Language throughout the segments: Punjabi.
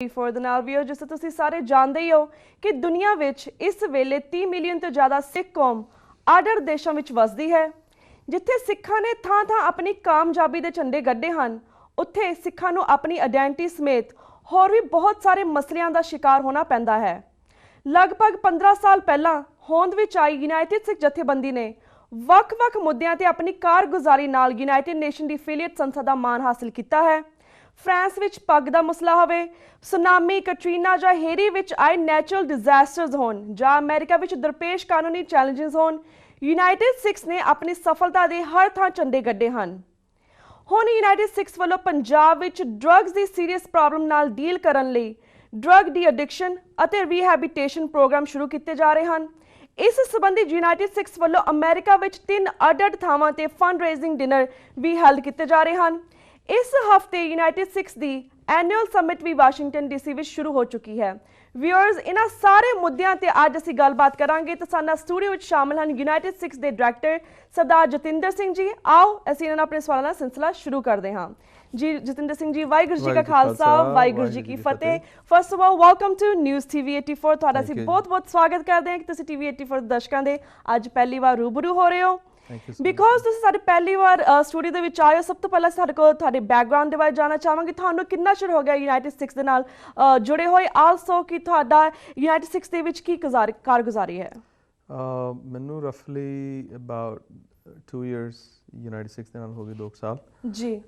TV84 ਦੇ ਨਾਲ ਵੀ ਹੋ। ਜਿਸ ਤੁਸੀਂ ਸਾਰੇ ਜਾਣਦੇ ਹੀ ਹੋ ਕਿ ਦੁਨੀਆ ਵਿੱਚ ਇਸ ਵੇਲੇ 30 ਮਿਲੀਅਨ ਤੋਂ ਜ਼ਿਆਦਾ ਸਿੱਖ ਕੌਮ ਅੱਡ-ਅੱਡ ਦੇਸ਼ਾਂ ਵਿੱਚ ਵਸਦੀ ਹੈ। ਜਿੱਥੇ ਸਿੱਖਾਂ ਨੇ ਥਾਂ-ਥਾਂ ਆਪਣੀ ਕਾਮਯਾਬੀ ਦੇ ਝੰਡੇ ਗੱਡੇ ਹਨ, ਉੱਥੇ ਸਿੱਖਾਂ ਨੂੰ ਆਪਣੀ ਆਇਡੈਂਟੀ ਸਮੇਤ ਹੋਰ ਵੀ ਬਹੁਤ ਸਾਰੇ ਮਸਲਿਆਂ ਦਾ ਸ਼ਿਕਾਰ ਹੋਣਾ ਪੈਂਦਾ ਹੈ। ਲਗਭਗ 15 ਸਾਲ ਪਹਿਲਾਂ ਹੋਂਦ ਵਿੱਚ ਆਈ ਯੂਨਾਈਟਿਡ ਸਿੱਖ ਜਥੇਬੰਦੀ ਨੇ ਵੱਖ-ਵੱਖ ਮੁੱਦਿਆਂ ਤੇ ਆਪਣੀ ਕਾਰਗੁਜ਼ਾਰੀ ਨਾਲ ਯੂਨਾਈਟਿਡ ਨੇਸ਼ਨ ਦੀ ਐਫੀਲੀਏਟ ਸੰਸਥਾ ਦਾ ਮਾਣ ਹਾਸਲ ਕੀਤਾ ਹੈ। ਫਰਾਂਸ ਵਿੱਚ ਪੱਗ ਦਾ ਮਸਲਾ ਹੋਵੇ, ਸੁਨਾਮੀ, ਕੈਟਰੀਨਾ ਜਾਂ ਹੇਰੀ ਵਿੱਚ ਆਏ ਨੈਚੁਰਲ ਡਿਜ਼ਾਸਟਰਸ ਹੋਣ ਜਾਂ ਅਮਰੀਕਾ ਵਿੱਚ ਦਰਪੇਸ਼ ਕਾਨੂੰਨੀ ਚੈਲੰਜਸ ਹੋਣ, ਯੂਨਾਈਟਿਡ ਸਿੱਖਸ ਨੇ ਆਪਣੀ ਸਫਲਤਾ ਦੇ ਹਰ ਥਾਂ ਝੰਡੇ ਗੱਡੇ ਹਨ। ਹੁਣ ਯੂਨਾਈਟਿਡ ਸਿੱਖਸ ਵੱਲੋਂ ਪੰਜਾਬ ਵਿੱਚ ਡਰੱਗਸ ਦੀ ਸੀਰੀਅਸ ਪ੍ਰੋਬਲਮ ਨਾਲ ਡੀਲ ਕਰਨ ਲਈ ਡਰੱਗ ਡੀ ਐਡਿਕਸ਼ਨ ਅਤੇ ਰੀਹੈਬਿਟੇਸ਼ਨ ਪ੍ਰੋਗਰਾਮ ਸ਼ੁਰੂ ਕੀਤੇ ਜਾ ਰਹੇ ਹਨ। ਇਸ ਸੰਬੰਧੀ ਯੂਨਾਈਟਿਡ ਸਿੱਖਸ ਵੱਲੋਂ ਅਮਰੀਕਾ ਵਿੱਚ 3 ਅੱਡ-ਅੱਡ ਥਾਵਾਂ ਤੇ ਫੰਡ ਰੇਜ਼ਿੰਗ ਡਿਨਰ ਵੀ ਹੈਲਡ ਕੀਤੇ ਜਾ ਰਹੇ ਹਨ। ਇਸ ਹਫਤੇ ਯੂਨਾਈਟਿਡ ਸਿੱਖਸ ਦੀ ਐਨੂਅਲ ਸਮਿਟ ਵੀ ਵਾਸ਼ਿੰਗਟਨ ਡੀਸੀ ਵਿੱਚ ਸ਼ੁਰੂ ਹੋ ਚੁੱਕੀ ਹੈ। ਵਿਊਅਰਸ, ਇਹਨਾਂ ਸਾਰੇ ਮੁੱਦਿਆਂ ਤੇ ਅੱਜ ਅਸੀਂ ਗੱਲਬਾਤ ਕਰਾਂਗੇ। ਤਾਂ ਸਾਡੇ ਨਾਲ ਸਟੂਡੀਓ ਵਿੱਚ ਸ਼ਾਮਲ ਹਨ ਯੂਨਾਈਟਿਡ ਸਿੱਖਸ ਦੇ ਡਾਇਰੈਕਟਰ ਸਰਦਾਰ ਜਤਿੰਦਰ ਸਿੰਘ ਜੀ। ਆਓ ਅਸੀਂ ਇਹਨਾਂ ਨਾਲ ਆਪਣੇ ਸਵਾਲਾਂ ਦਾ ਸਿਲਸਿਲਾ ਸ਼ੁਰੂ ਕਰਦੇ ਹਾਂ। ਜੀ ਜਤਿੰਦਰ ਸਿੰਘ ਜੀ, ਵਾਹਿਗੁਰੂ ਜੀ ਕਾ ਖਾਲਸਾ, ਵਾਹਿਗੁਰੂ ਜੀ ਕੀ ਫਤਿਹ। First of all welcome to News TV84। ਤੁਹਾਡਾ ਅਸੀਂ ਬਹੁਤ-ਬਹੁਤ ਸਵਾਗਤ ਕਰਦੇ ਹਾਂ ਕਿ ਤੁਸੀਂ TV84 ਦੇ ਦਰਸ਼ਕਾਂ ਦੇ ਅੱਜ ਪਹਿਲੀ ਵਾਰ ਰੂਬਰੂ ਹੋ ਰਹੇ ਹੋ। ਬਿਕੋਜ਼ ਤੁਸੀਂ ਸਾਡੇ ਪਹਿਲੀ ਵਾਰ ਸਟੂਡੀਓ ਦੇ ਵਿੱਚ ਆਏ ਹੋ, ਸਭ ਤੋਂ ਪਹਿਲਾਂ ਸਾਡੇ ਕੋਲ ਤੁਹਾਡੇ ਬੈਕਗ੍ਰਾਉਂਡ ਦੇ ਬਾਰੇ ਜਾਣਨਾ ਚਾਹਾਂਗੇ। ਤੁਹਾਨੂੰ ਕਿੰਨਾ ਚਿਰ ਹੋ ਗਿਆ ਯੂਨਾਈਟਿਡ ਸਿੱਖਸ ਦੇ ਨਾਲ ਜੁੜੇ ਹੋਏ? ਆਲਸੋ ਕਿ ਤੁਹਾਡਾ ਯੂਨਾਈਟਿਡ ਸਿੱਖਸ ਦੇ ਵਿੱਚ ਕੀ ਕਾਰਗੁਜ਼ਾਰੀ ਹੈ? ਮੈਨੂੰ ਰਫਲੀ ਅਬਾਊਟ 2 ਇਅਰਸ ਯੂਨਾਈਟਿਡ ਸਿੱਖਸ ਦੇ ਨਾਲ ਹੋ ਗਏ, 2 ਸਾਲ ਜੀ।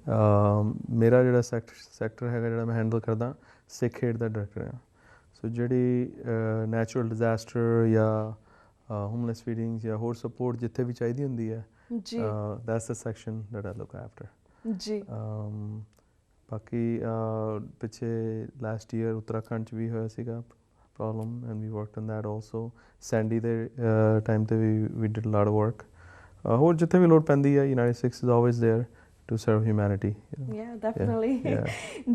ਮੇਰਾ ਜਿਹੜਾ ਸੈਕਟਰ ਹੈਗਾ, ਜਿਹੜਾ ਮੈਂ ਹੈਂਡਲ ਕਰਦਾ, ਸਿੱਖ ਏਡ ਦਾ ਡਾਇਰੈਕਟਰ ਹਾਂ। ਸੋ ਜਿਹੜੀ ਨੈਚੁਰਲ ਡਿਜ਼ਾਸਟਰ ਜਾਂ ਹੋਮਲੈਸ ਫੀਡਿੰਗਸ ਜਾਂ ਹੋਰ ਸਪੋਰਟ ਜਿੱਥੇ ਵੀ ਚਾਹੀਦੀ ਹੁੰਦੀ ਹੈ, that's the section that I look after ਜੀ। ਬਾਕੀ ਪਿੱਛੇ ਲਾਸਟ ਈਅਰ ਉੱਤਰਾਖੰਡ 'ਚ ਵੀ ਹੋਇਆ ਸੀਗਾ problem and we worked on that also. Sandy ਦੇ ਟਾਈਮ 'ਤੇ we did a lot of work. ਹੋਰ ਜਿੱਥੇ ਵੀ ਲੋੜ ਪੈਂਦੀ ਹੈ, United Sikhs is always there to serve humanity. Yeah, definitely.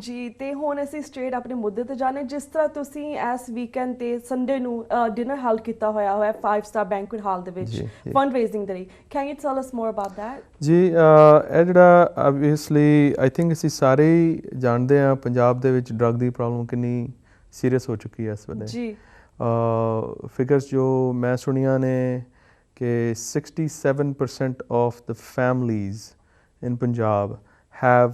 ਜੀ, ਤੇ ਹੁਣ ਅਸੀਂ ਸਟ੍ਰੇਟ ਆਪਣੇ ਮੁੱਦੇ ਤੇ ਜਾਣੇ। ਜਿਸ ਤਰ੍ਹਾਂ ਤੁਸੀਂ ਇਸ ਵੀਕਐਂਡ ਤੇ ਸੰਡੇ ਨੂੰ ਡਿਨਰ ਹੈਲਡ ਕੀਤਾ ਹੋਇਆ ਹੈ 5 ਸਟਾਰ ਬੈਂਕੁਏਟ ਹਾਲ ਦੇ ਵਿੱਚ ਫੰਡ ਰੇਜ਼ਿੰਗ ਦੇ ਲਈ। Can you tell us more about that? ਜੀ, ਇਹ ਜਿਹੜਾ ਆਬਵੀਅਸਲੀ ਆਈ ਥਿੰਕ ਅਸੀਂ ਸਾਰੇ ਹੀ ਜਾਣਦੇ ਹਾਂ ਪੰਜਾਬ ਦੇ ਵਿੱਚ ਡਰੱਗ ਦੀ ਪ੍ਰੋਬਲਮ ਕਿੰਨੀ ਸੀਰੀਅਸ ਹੋ ਚੁੱਕੀ ਹੈ ਇਸ ਵੇਲੇ ਜੀ। ਫਿਗਰਸ ਜੋ ਮੈਂ ਸੁਣੀਆਂ ਨੇ ਕਿ 67% of the families in Punjab have,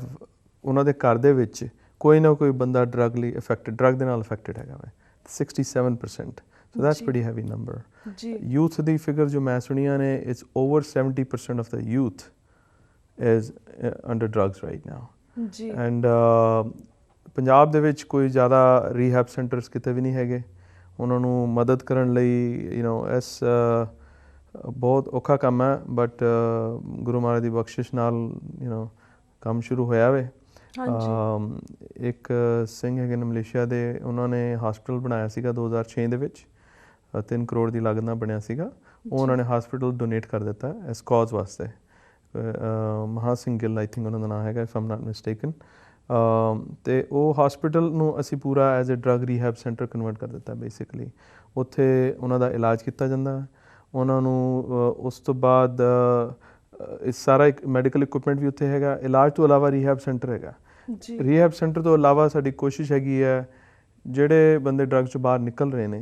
ਉਹਨਾਂ ਦੇ ਘਰ ਦੇ ਵਿੱਚ ਕੋਈ ਨਾ ਕੋਈ ਬੰਦਾ ਡਰੱਗ ਦੇ ਨਾਲ ਅਫੈਕਟਡ ਹੈਗਾ ਵਾ। 67%, so that's pretty heavy number ਜੀ। ਯੂਥ ਦੀ ਫਿਗਰ ਜੋ ਮੈਂ ਸੁਣੀਆਂ ਨੇ, it's over 70% of the youth is under drugs right now ਜੀ। ਐਂਡ ਪੰਜਾਬ ਦੇ ਵਿੱਚ ਕੋਈ ਜ਼ਿਆਦਾ ਰੀਹੈਬ ਸੈਂਟਰਸ ਕਿਤੇ ਵੀ ਨਹੀਂ ਹੈਗੇ। ਉਹਨਾਂ ਨੂੰ ਮਦਦ ਕਰਨ ਲਈ ਇਸ ਬਹੁਤ ਔਖਾ ਕੰਮ ਹੈ, ਬਟ ਗੁਰੂ ਮਹਾਰਾਜ ਦੀ ਬਖਸ਼ਿਸ਼ ਨਾਲ ਕੰਮ ਸ਼ੁਰੂ ਹੋਇਆ ਵੇ। ਇੱਕ ਸਿੰਘ ਹੈਗੇ ਨੇ ਮਲੇਸ਼ੀਆ ਦੇ, ਉਹਨਾਂ ਨੇ ਹਸਪੀਟਲ ਬਣਾਇਆ ਸੀਗਾ 2006 ਦੇ ਵਿੱਚ, 3 ਕਰੋੜ ਦੀ ਲਾਗਤ ਨਾਲ ਬਣਿਆ ਸੀਗਾ। ਉਹ ਉਹਨਾਂ ਨੇ ਹਸਪੀਟਲ ਡੋਨੇਟ ਕਰ ਦਿੱਤਾ ਇਸ ਕਾਜ਼ ਵਾਸਤੇ। ਮਹਾ ਸਿੰਘ ਗਿੱਲ ਆਈ ਥਿੰਕ ਉਹਨਾਂ ਦਾ ਨਾਮ ਹੈਗਾ, ਇਫ ਆਮ ਨਾਟ ਮਿਸਟੇਕਨ। ਅਤੇ ਉਹ ਹਸਪੀਟਲ ਨੂੰ ਅਸੀਂ ਪੂਰਾ as a drug rehab centre convert ਕਰ ਦਿੱਤਾ ਬੇਸਿਕਲੀ। ਉੱਥੇ ਉਹਨਾਂ ਦਾ ਇਲਾਜ ਕੀਤਾ ਜਾਂਦਾ। ਉਹਨਾਂ ਨੂੰ ਉਸ ਤੋਂ ਬਾਅਦ ਸਾਰਾ ਇੱਕ ਮੈਡੀਕਲ ਇਕੁਇਪਮੈਂਟ ਵੀ ਉੱਥੇ ਹੈਗਾ। ਇਲਾਜ ਤੋਂ ਇਲਾਵਾ ਰੀਹੈਬ ਸੈਂਟਰ ਹੈਗਾ। ਰੀਹੈਬ ਸੈਂਟਰ ਤੋਂ ਇਲਾਵਾ ਸਾਡੀ ਕੋਸ਼ਿਸ਼ ਹੈਗੀ ਹੈ, ਜਿਹੜੇ ਬੰਦੇ ਡਰੱਗ 'ਚੋਂ ਬਾਹਰ ਨਿਕਲ ਰਹੇ ਨੇ,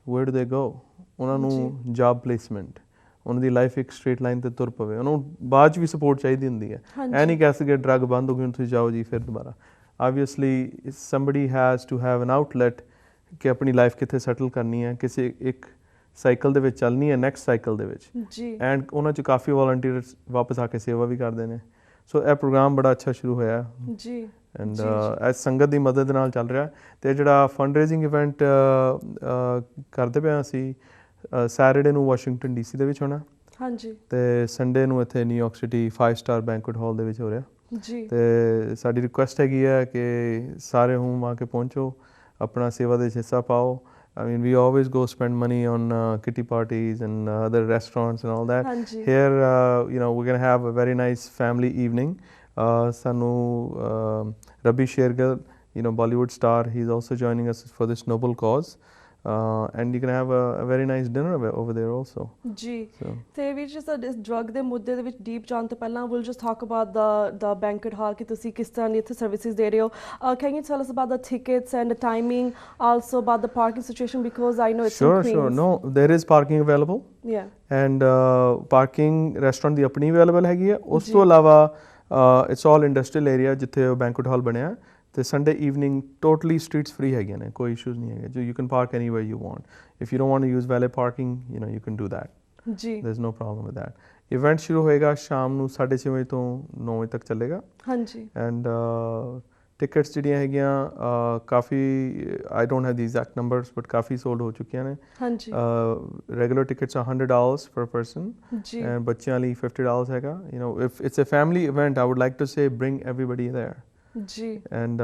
ਵੇਅਰ ਡੂ ਦੇ ਗੋ, ਉਹਨਾਂ ਨੂੰ ਜੌਬ ਪਲੇਸਮੈਂਟ, ਉਹਨਾਂ ਦੀ ਲਾਈਫ ਇੱਕ ਸਟ੍ਰੇਟ ਲਾਈਨ 'ਤੇ ਤੁਰ ਪਵੇ। ਉਹਨੂੰ ਬਾਅਦ 'ਚ ਵੀ ਸਪੋਰਟ ਚਾਹੀਦੀ ਹੁੰਦੀ ਹੈ। ਇਹ ਨਹੀਂ ਕਹਿ ਸਕਦੇ ਡਰੱਗ ਬੰਦ ਹੋ ਗਈ ਹੁਣ ਤੁਸੀਂ ਜਾਓ ਜੀ ਫਿਰ ਦੁਬਾਰਾ। Obviously somebody has to have an outlet ਕਿ ਆਪਣੀ ਲਾਈਫ ਕਿੱਥੇ ਸੈਟਲ ਕਰਨੀ ਹੈ, ਕਿਸੇ ਇੱਕ ਸਾਈਕਲ ਦੇ ਵਿੱਚ ਚੱਲਣੀ ਹੈ, ਨੈਕਸਟ ਸਾਈਕਲ ਦੇ ਵਿੱਚ। ਐਂਡ ਉਹਨਾਂ 'ਚ ਕਾਫੀ ਵੋਲੰਟੀਅਰਸ ਵਾਪਸ ਆ ਕੇ ਸੇਵਾ ਵੀ ਕਰਦੇ ਨੇ। ਸੋ ਇਹ ਪ੍ਰੋਗਰਾਮ ਬੜਾ ਅੱਛਾ ਸ਼ੁਰੂ ਹੋਇਆ ਜੀ। ਐਂਡ ਇਸ ਸੰਗਤ ਦੀ ਮਦਦ ਨਾਲ ਚੱਲ ਰਿਹਾ। ਅਤੇ ਜਿਹੜਾ ਫੰਡ ਰੇਜ਼ਿੰਗ ਇਵੈਂਟ ਕਰਦੇ ਪਏ ਅਸੀਂ, ਸੈਟਰਡੇ ਨੂੰ ਵਾਸ਼ਿੰਗਟਨ DC ਦੇ ਵਿੱਚ ਹੋਣਾ ਹਾਂਜੀ, ਅਤੇ ਸੰਡੇ ਨੂੰ ਇੱਥੇ ਨਿਊਯਾਰਕ ਸਿਟੀ 5 ਸਟਾਰ ਬੈਂਕੁਏਟ ਹਾਲ ਦੇ ਵਿੱਚ ਹੋ ਰਿਹਾ ਜੀ। ਅਤੇ ਸਾਡੀ ਰਿਕੁਐਸਟ ਹੈਗੀ ਹੈ ਕਿ ਸਾਰੇ ਹੁਮ ਆ ਕੇ ਪਹੁੰਚੋ, ਆਪਣਾ ਸੇਵਾ ਦੇ ਵਿੱਚ ਹਿੱਸਾ ਪਾਓ। I mean, we always go spend money on kitty parties and other restaurants and all that. Here, we're going to have a very nice family evening. Sanu Rabi Shergill, Bollywood star, he's also joining us for this noble cause. and you can have a very nice dinner over there also. ਜੀ So ਤੇ ਵੀ just ਇਸ ਡਰਗ ਦੇ ਮੁੱਦੇ ਦੇ ਵਿੱਚ ਡੀਪ ਜਾਣ ਤੋਂ ਪਹਿਲਾਂ we'll just talk about the banquet hall ਕਿ ਤੁਸੀਂ ਕਿਸ ਤਰ੍ਹਾਂ ਦੀ ਇੱਥੇ ਸਰਵਿਸਿਜ਼ ਦੇ ਰਹੇ ਹੋ. Can you tell us about the tickets and the timing, also about the parking situation, because I know it's in Queens. Sure. No, there is parking available. Yeah. And parking restaurant ਦੀ ਆਪਣੀ available ਹੈਗੀ ਹੈ. ਉਸ ਤੋਂ ਇਲਾਵਾ it's all industrial area ਜਿੱਥੇ banquet hall ਬਣਿਆ ਤੇ Sunday evening totally streets free ਹੈਗੀਆਂ ਨੇ, ਕੋਈ issues ਨਹੀਂ ਹੈਗੇ. You can park anywhere you want. If you don't want to use valet parking, you can do that. ਜੀ There's no problem with that. Event ਸ਼ੁਰੂ ਹੋਏਗਾ ਸ਼ਾਮ ਨੂੰ 6:30 ਵਜੇ ਤੋਂ 9 ਵਜੇ ਤੱਕ ਚੱਲੇਗਾ. ਹਾਂਜੀ. And tickets ਜਿਹੜੀਆਂ ਹੈਗੀਆਂ ਕਾਫੀ I don't have the exact numbers but coffee sold ਹੋ ਚੁੱਕੀਆਂ ਨੇ. ਹਾਂਜੀ. Regular tickets are $100 per person. ਜੀ. And ਬੱਚਿਆਂ ਲਈ $50 ਹੈਗਾ. If it's a family event, I would like to say bring everybody there. ਜੀ. And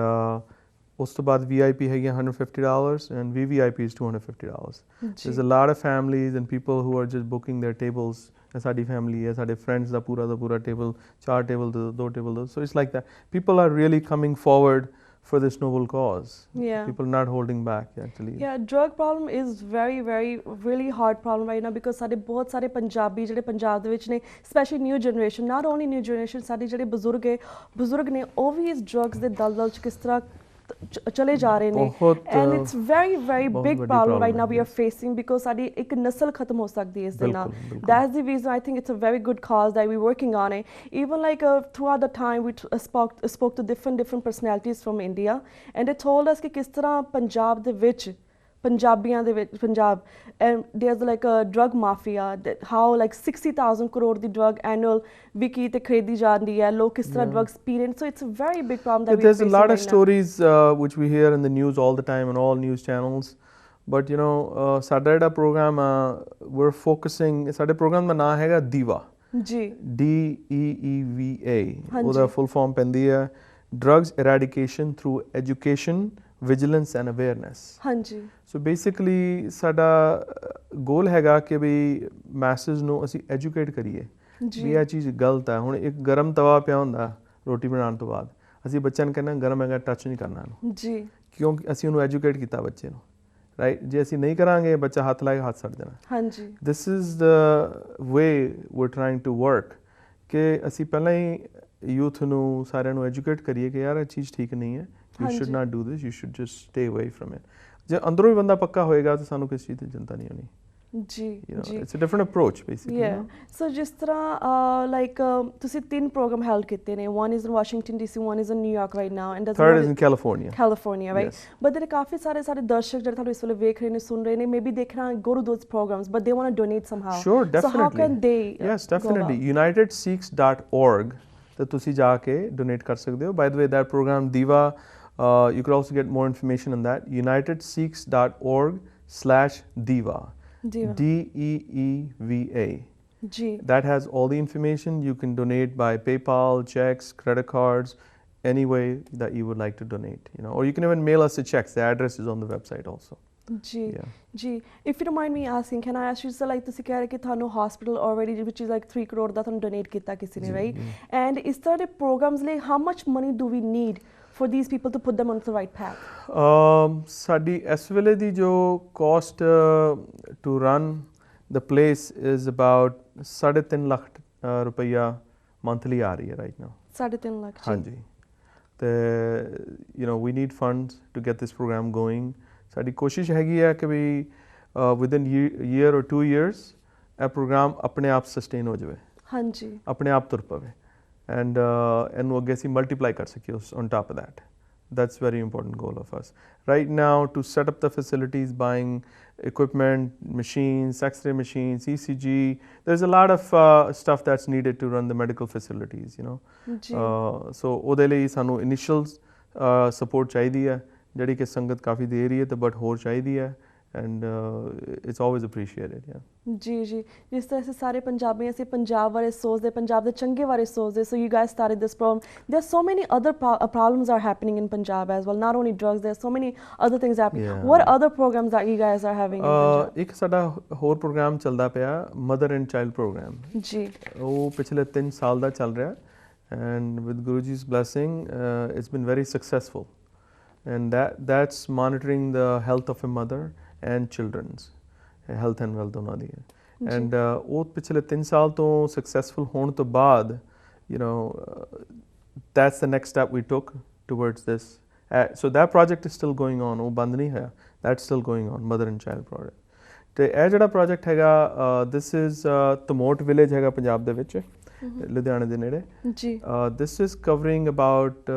ਉਸ ਤੋਂ ਬਾਅਦ VIP ਹੈਗੀਆਂ $150 and VVIP is $250. There's a lot of families and people who are just booking their tables. ਸਾਡੀ ਫੈਮਿਲੀ ਹੈ, ਸਾਡੇ ਫਰੈਂਡਸ ਦਾ ਪੂਰਾ ਟੇਬਲ, 4 ਟੇਬਲ ਦੋ ਟੇਬਲ ਦੋ. So it's like that. People are really coming forward for this noble cause. Yeah. People not holding back actually. Yeah, drug problem is very really hard problem right now because ਸਾਡੇ ਬਹੁਤ ਸਾਰੇ ਪੰਜਾਬੀ ਜਿਹੜੇ ਪੰਜਾਬ ਦੇ ਵਿੱਚ ਨੇ, especially new generation, not only new generation, ਸਾਡੇ ਜਿਹੜੇ ਬਜ਼ੁਰਗ ਨੇ ਉਹ ਵੀ ਇਸ drugs ਦੇ ਦਲਦਲ ਚ ਕਿਸ ਤਰ੍ਹਾਂ ਚਲੇ ਜਾ ਰਹੇ ਨੇ. And it's very big problem right now we are facing because ਸਾਡੀ ਇੱਕ ਨਸਲ ਖਤਮ ਹੋ ਸਕਦੀ ਹੈ ਇਸ ਦੇ ਨਾਲ. That's the reason I think it's a very good cause that we're working on it. Even like throughout the time we spoke to different personalities from India and they told us ਕਿ ਕਿਸ ਤਰ੍ਹਾਂ ਪੰਜਾਬ ਦੇ ਵਿੱਚ ਪੰਜਾਬੀਆਂ ਦੇ ਵਿੱਚ Punjab and there's like a drug mafia that how like 60,000 crore the drug annual ਵਿਕੀ ਤੇ ਖਰੀਦੀ ਜਾਂਦੀ ਹੈ, ਲੋਕ ਕਿਸ ਤਰ੍ਹਾਂ drugs ਪੀ ਰਹੇ ਨੇ. So it's a very big problem that we're facing right now. There's a lot of stories which we hear in the news all the time on all news channels. But ਸਾਡਾ ਜਿਹੜਾ ਪ੍ਰੋਗਰਾਮ we're focusing, ਸਾਡੇ ਪ੍ਰੋਗਰਾਮ ਦਾ ਨਾਮ ਹੈਗਾ ਦੀਵਾ. ਜੀ. DEEVA. ਉਹਦਾ full form ਪੈਂਦੀ ਹੈ Drugs Eradication Through Education, Vigilance and Awareness. ਹਾਂਜੀ. So basically ਸਾਡਾ ਗੋਲ ਹੈਗਾ ਕਿ ਵੀ ਮੈਸੇਜ ਨੂੰ ਅਸੀਂ ਐਜੂਕੇਟ ਕਰੀਏ ਵੀ ਇਹ ਚੀਜ਼ ਗਲਤ ਹੈ. ਹੁਣ ਇੱਕ ਗਰਮ ਤਵਾ ਪਿਆ ਹੁੰਦਾ ਰੋਟੀ ਬਣਾਉਣ ਤੋਂ ਬਾਅਦ, ਅਸੀਂ ਬੱਚਿਆਂ ਨੂੰ ਕਹਿੰਦੇ ਗਰਮ ਹੈਗਾ, ਟੱਚ ਨਹੀਂ ਕਰਨਾ ਇਹਨੂੰ. ਜੀ. ਕਿਉਂਕਿ ਅਸੀਂ ਉਹਨੂੰ ਐਜੂਕੇਟ ਕੀਤਾ ਬੱਚੇ ਨੂੰ, ਰਾਈਟ. ਜੇ ਅਸੀਂ ਨਹੀਂ ਕਰਾਂਗੇ ਬੱਚਾ ਹੱਥ ਲਾ ਕੇ ਹੱਥ ਸੜ ਜਾਣਾ. ਹਾਂਜੀ. This is the way we're trying to work ਕਿ ਅਸੀਂ ਪਹਿਲਾਂ ਹੀ ਯੂਥ ਨੂੰ ਸਾਰਿਆਂ ਨੂੰ ਐਜੂਕੇਟ ਕਰੀਏ ਕਿ ਯਾਰ ਇਹ ਚੀਜ਼ ਠੀਕ ਨਹੀਂ ਹੈ. You should not do this. You should just stay away from it. ਜੇ ਅੰਦਰੋਂ ਹੀ ਬੰਦਾ ਪੱਕਾ ਹੋਏਗਾ ਤਾਂ ਸਾਨੂੰ ਕਿਸੇ ਚੀਜ਼ ਦੀ ਚਿੰਤਾ ਨਹੀਂ ਹੋਣੀ. ਜੀ. It's a different approach basically. Yeah. So ਜਿਸ ਤਰ੍ਹਾਂ like ਤੁਸੀਂ 3 program held ਕੀਤੇ ਨੇ. One is in Washington DC, one is in New York right now, and third is in California. Right? Yes. But there are ਕਾਫੀ ਸਾਰੇ ਦਰਸ਼ਕ ਜਿਹੜੇ ਤੁਹਾਨੂੰ ਇਸ ਵੇਲੇ ਵੇਖ ਰਹੇ ਨੇ, ਸੁਣ ਰਹੇ ਨੇ, maybe they cannot go to those programs but they want to donate somehow. Sure, definitely. So how can they Yes, definitely. UnitedSikhs.org ਤੇ ਤੁਸੀਂ ਜਾ ਕੇ donate ਕਰ ਸਕਦੇ ਹੋ. By the way, that program Diva, you could also get more information on that. UnitedSikhs.org/Diva. DEEVA. That has all the information. You can donate by PayPal, checks, credit cards, any way that you would like to donate. Or you can even mail us the checks. The address is on the website also. Ji. If you don't mind me asking, can I ask you, so like ਤੁਸੀਂ ਕਹਿ ਰਹੇ ਕਿ ਤੁਹਾਨੂੰ hospital already which is like 3 crore ਦਾ ਤੁਹਾਨੂੰ donate ਕੀਤਾ ਕਿਸੇ ਨੇ, right? And is there the programs ਲਈ how much money do we need for these people to put them on the right path? ਸਾਡੀ ਇਸ ਵੇਲੇ ਦੀ ਜੋ cost to run the place is about 3.5 lakh ਰੁਪਈਆ monthly ਆ ਰਹੀ ਹੈ right now. 3.5 ਲੱਖ. ਹਾਂਜੀ. ਤੇ we need funds to get this program going. ਸਾਡੀ ਕੋਸ਼ਿਸ਼ ਹੈਗੀ ਹੈ ਕਿ ਵੀ within year or 2 years ਇਹ ਪ੍ਰੋਗਰਾਮ ਆਪਣੇ ਆਪ ਸਸਟੇਨ ਹੋ ਜਾਵੇ. ਹਾਂਜੀ. ਆਪਣੇ ਆਪ ਤੁਰ ਪਵੇ ਐਂਡ ਇਹਨੂੰ ਅੱਗੇ ਅਸੀਂ ਮਲਟੀਪਲਾਈ ਕਰ ਸਕੀਏ on top of that. That's very important goal of us. Right now to set up the facilities, buying equipment, machines, X-ray machines, ECG, there's a lot of stuff that's needed to run the medical facilities, so ਉਹਦੇ ਲਈ ਸਾਨੂੰ initial support ਚਾਹੀਦੀ ਹੈ ਜਿਹੜੀ ਕਿ ਸੰਗਤ ਕਾਫੀ ਦੇ ਰਹੀ ਹੈ ਤੇ ਬਟ ਹੋਰ ਚਾਹੀਦੀ ਹੈ and it's always appreciated. ਜੀ ਜਿਸ ਤਰ੍ਹਾਂ ਅਸੀਂ ਸਾਰੇ ਪੰਜਾਬੀ ਅਸੀਂ ਪੰਜਾਬ ਬਾਰੇ ਸੋਚਦੇ, ਪੰਜਾਬ ਦੇ ਚੰਗੇ ਬਾਰੇ ਸੋਚਦੇ. So you guys started this program. There are so many other problems are happening in Punjab as well, not only drugs, there are so many other things happening. What other programs that you guys are having in Punjab? ਇੱਕ ਸਾਡਾ ਹੋਰ ਪ੍ਰੋਗਰਾਮ ਚੱਲਦਾ ਪਿਆ mother and child program. ਜੀ. ਉਹ ਪਿਛਲੇ 3 ਸਾਲ ਦਾ ਚੱਲ ਰਿਹਾ and with Guruji's blessing it's been very successful. And that's monitoring the health of a mother and children's health and wealth ਉਹਨਾਂ ਦੀ ਹੈ ਐਂਡ ਉਹ ਪਿਛਲੇ 3 ਸਾਲ ਤੋਂ ਸਕਸੈਸਫੁਲ ਹੋਣ ਤੋਂ ਬਾਅਦ that's the next step we took towards this. So that project is still going on. ਉਹ ਬੰਦ ਨਹੀਂ ਹੋਇਆ. That's still going on, mother and child project. ਤੇ ਇਹ ਜਿਹੜਾ project ਹੈਗਾ this is ਤਮੋਟ village ਹੈਗਾ ਪੰਜਾਬ ਦੇ ਵਿੱਚ ਲੁਧਿਆਣੇ ਦੇ ਨੇੜੇ ਜੀ this is covering about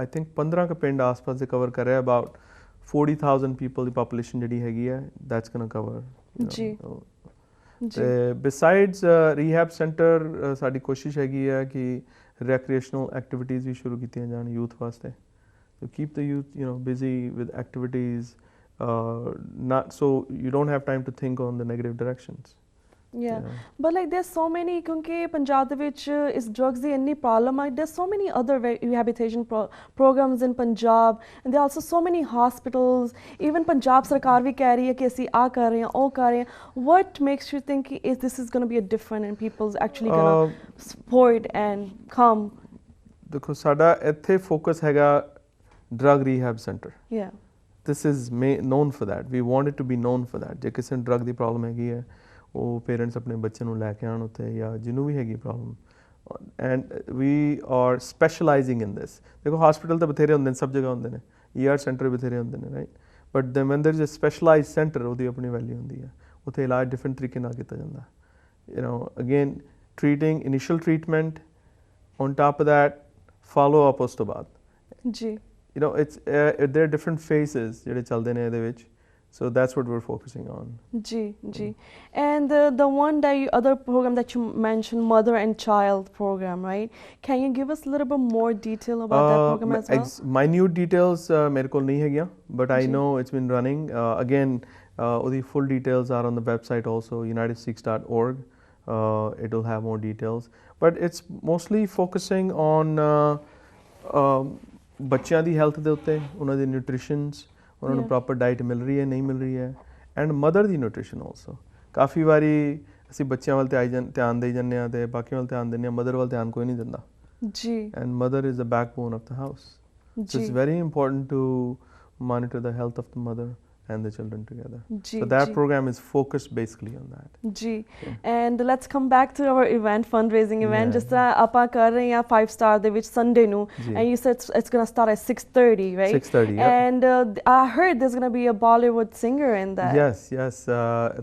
I think 15 ਕੁ ਪਿੰਡ ਆਸ-ਪਾਸ ਦੇ ਕਵਰ ਕਰ ਰਿਹਾ about 40,000 people ਦੀ population ਜਿਹੜੀ ਹੈਗੀ ਹੈ that's gonna cover ਜੀ ਤੇ besides rehab center ਸਾਡੀ ਕੋਸ਼ਿਸ਼ ਹੈਗੀ ਹੈ ਕਿ recreational activities ਵੀ ਸ਼ੁਰੂ ਕੀਤੀਆਂ ਜਾਣ youth ਵਾਸਤੇ to keep the youth busy with activities not so you don't have time to think on the negative directions. Yeah, but like there's so many ਕਿਉਂਕਿ ਪੰਜਾਬ ਦੇ ਵਿੱਚ ਇਸ drugs ਦੀ ਇੰਨੀ problem ਹੈ there's so many other rehabilitation programs in Punjab and there are also so many hospitals even Punjab ਸਰਕਾਰ ਵੀ ਕਹਿ ਰਹੀ ਹੈ ਕਿ ਅਸੀਂ ਆ ਕਰ ਰਹੇ ਹਾਂ ਉਹ ਕਰ ਰਹੇ ਹਾਂ what makes you think this is going to be a different and people's actually going to support and come ਦੇਖੋ ਸਾਡਾ ਇੱਥੇ focus ਹੈਗਾ drug rehab center. Yeah, this is known for that. We want it to be known for that. ਜੇ ਕਿਸੇ ਨੂੰ drug ਦੀ problem ਹੈਗੀ ਹੈ ਉਹ ਪੇਰੈਂਟਸ ਆਪਣੇ ਬੱਚੇ ਨੂੰ ਲੈ ਕੇ ਆਉਣ ਉੱਥੇ ਜਾਂ ਜਿਹਨੂੰ ਵੀ ਹੈਗੀ ਪ੍ਰੋਬਲਮ ਐਂਡ ਵੀ ਆਰ ਸਪੈਸ਼ਲਾਈਜ਼ਿੰਗ ਇਨ ਦਿਸ ਦੇਖੋ ਹਸਪੀਟਲ ਤਾਂ ਬਥੇਰੇ ਹੁੰਦੇ ਨੇ ਸਭ ਜਗ੍ਹਾ ਹੁੰਦੇ ਨੇ ER ਸੈਂਟਰ ਬਥੇਰੇ ਹੁੰਦੇ ਨੇ right but then when there is a specialised centre ਉਹਦੀ ਆਪਣੀ ਵੈਲਿਊ ਹੁੰਦੀ ਹੈ ਉੱਥੇ ਇਲਾਜ ਡਿਫਰੈਂਟ ਤਰੀਕੇ ਨਾਲ ਕੀਤਾ ਜਾਂਦਾ again treating initial treatment on top of that follow up ਉਸ ਤੋਂ ਬਾਅਦ ਜੀ it's there are different phases ਜਿਹੜੇ ਚੱਲਦੇ ਨੇ ਇਹਦੇ ਵਿੱਚ so that's what we're focusing on. Ji. And the one other program that you mentioned, mother and child program, right? Can you give us a little bit more detail about that program as well? Minute details ਮੇਰੇ ਕੋਲ ਨਹੀਂ ਹੈਗੀਆਂ but I know it's been running. Again, the full details are on the website also, unitedsikhs.org. It will have more details. But it's mostly focusing on ਬੱਚਿਆਂ ਦੀ ਹੈਲਥ ਦੇ ਉੱਤੇ ਉਹਨਾਂ ਦੀ ਨਿਊਟ੍ਰੀਸ਼ਨਸ ਉਹਨਾਂ ਨੂੰ ਪ੍ਰੋਪਰ ਡਾਈਟ ਮਿਲ ਰਹੀ ਹੈ ਨਹੀਂ ਮਿਲ ਰਹੀ ਹੈ and mother the nutrition also ਕਾਫੀ ਵਾਰੀ ਅਸੀਂ ਬੱਚਿਆਂ ਵੱਲ ਧਿਆਨ ਦੇਈ ਜਾਂਦੇ ਹਾਂ ਅਤੇ ਬਾਕੀਆਂ ਵੱਲ ਧਿਆਨ ਦਿੰਦੇ ਹਾਂ ਮਦਰ ਵੱਲ ਧਿਆਨ ਕੋਈ ਨਹੀਂ ਦਿੰਦਾ ਜੀ and mother is the backbone of the house so it's very important to monitor the health of the mother and the children together. So that program is focused basically on that. Ji. And let's come back to our event, fundraising event. Just ਆਪਾਂ ਕਰ ਰਹੇ ਹਾਂ 5 star ਦੇ ਵਿੱਚ Sunday ਨੂੰ and you said it's going to start at 6:30, right? 6:30, yeah. And I heard there's going to be a Bollywood singer in that. Yes.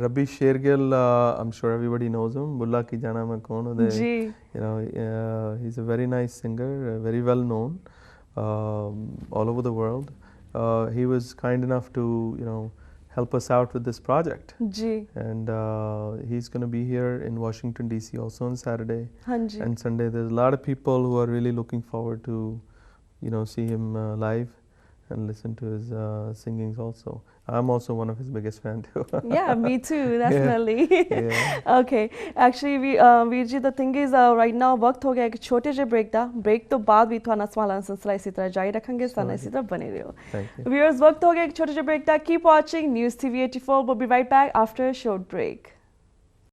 Rabbi Shergill, I'm sure everybody knows him. Bulla ki jana main kaun ho de. Ji. He's a very nice singer, very well known all over the world. He was kind enough to help us out with this project. Ji. And he's going to be here in Washington DC also on Saturday. Hanji. And Sunday. There's a lot of people who are really looking forward to see him live and listen to his singings also. I'm also one of his biggest fan too. Yeah, me too, definitely. Yeah. Okay, actually ਵੀਰ ਜੀ the thing is right now ਵਕਤ ਹੋ ਗਿਆ ਇੱਕ ਛੋਟੇ ਜਿਹੇ ਬ੍ਰੇਕ ਦਾ ਬ੍ਰੇਕ ਤੋਂ ਬਾਅਦ ਵੀ ਤੁਹਾਨੂੰ ਸਵਾਲਾਂ ਸਿਲਸਿਲਾ ਇਸੇ ਤਰ੍ਹਾਂ ਜਾਰੀ ਰੱਖਾਂਗੇ ਸਾਨੂੰ ਇਸੇ ਤਰ੍ਹਾਂ ਬਣੇ ਰਹੋ viewers ਵਕਤ ਹੋ ਗਿਆ ਇੱਕ ਛੋਟੇ ਜਿਹੇ break the keep watching News TV 84 we'll be right back after a short break.